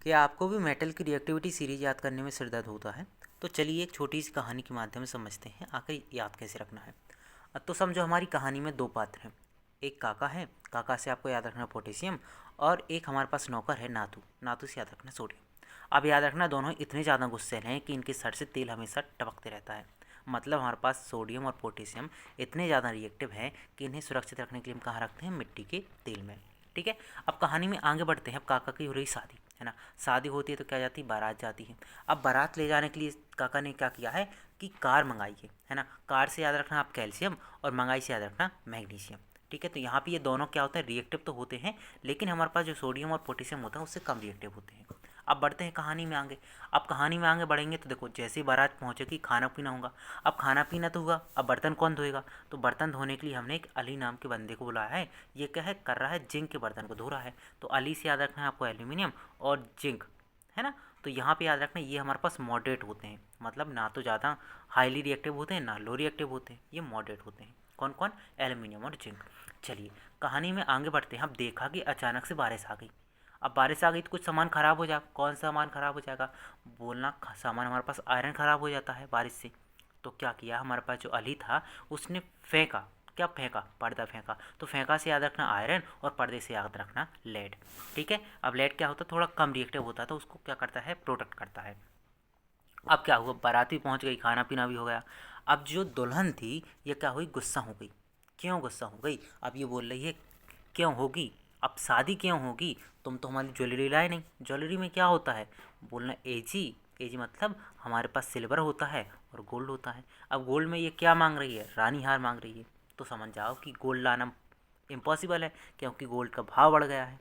क्या आपको भी मेटल की रिएक्टिविटी सीरीज याद करने में सिर दर्द होता है? तो चलिए एक छोटी सी कहानी के माध्यम से समझते हैं आखिर याद कैसे रखना है। तो समझो हमारी कहानी में दो पात्र हैं। एक काका है, काका से आपको याद रखना पोटेशियम। और एक हमारे पास नौकर है नातू, नातू से याद रखना सोडियम। अब याद रखना दोनों इतने ज़्यादा गुस्से हैं कि इनके सर से तेल हमेशा टपकते रहता है। मतलब हमारे पास सोडियम और पोटेशियम इतने ज़्यादा रिएक्टिव हैं कि इन्हें सुरक्षित रखने के लिए हम कहाँ रखते हैं? मिट्टी के तेल में। ठीक है। अब कहानी में आगे बढ़ते हैं। अब काका की हो रही शादी, है ना। शादी होती है तो क्या जाती है? बारात जाती है। अब बारात ले जाने के लिए काका ने क्या किया है कि कार मंगाई है ना। कार से याद रखना आप कैल्शियम, और मंगाई से याद रखना मैग्नीशियम। ठीक है। तो यहाँ पे ये दोनों क्या होते हैं? रिएक्टिव तो होते हैं, लेकिन हमारे पास जो सोडियम और पोटेशियम होता है उससे कम रिएक्टिव होते हैं। अब बढ़ते हैं कहानी में आगे। अब कहानी में आगे बढ़ेंगे तो देखो, जैसे ही बारात पहुँचेगी खाना पीना होगा। अब खाना पीना तो हुआ, अब बर्तन कौन धोएगा? तो बर्तन धोने के लिए हमने एक अली नाम के बंदे को बुलाया है। ये क्या है कर रहा है? जिंक के बर्तन को धो रहा है। तो अली से याद रखना है आपको एल्यूमिनियम और जिंक, है ना। तो यहाँ पे याद रखना ये हमारे पास मॉडरेट होते हैं, मतलब ना तो ज़्यादा हाईली रिएक्टिव होते हैं ना लो रिएक्टिव होते हैं, ये मॉडरेट होते हैं। कौन कौन? एल्यूमिनियम और जिंक। चलिए कहानी में आगे बढ़ते हैं। अब देखा कि अचानक से बारिश आ गई। अब बारिश आ गई तो कुछ सामान ख़राब हो जाएगा। कौन सा सामान ख़राब हो जाएगा? बोलना सामान हमारे पास आयरन ख़राब हो जाता है बारिश से। तो क्या किया हमारे पास जो अली था, उसने फेंका। क्या फेंका? पर्दा फेंका। तो फेंका से याद रखना आयरन, और पर्दे से याद रखना लेड। ठीक है। अब लेड क्या होता है? थोड़ा कम रिएक्टिव होता है, तो उसको क्या करता है? प्रोटेक्ट करता है। अब क्या हुआ? बारात भी पहुंच गई, खाना पीना भी हो गया। अब जो दुल्हन थी ये क्या हुई? गुस्सा हो गई। क्यों गुस्सा हो गई? अब ये बोल रही है क्यों होगी? अब शादी क्यों होगी? तुम तो हमारी ज्वेलरी लाए नहीं। ज्वेलरी में क्या होता है? बोलना एजी। एजी मतलब हमारे पास सिल्वर होता है और गोल्ड होता है। अब गोल्ड में ये क्या मांग रही है? रानी हार मांग रही है। तो समझ जाओ कि गोल्ड लाना इम्पॉसिबल है, क्योंकि गोल्ड का भाव बढ़ गया है।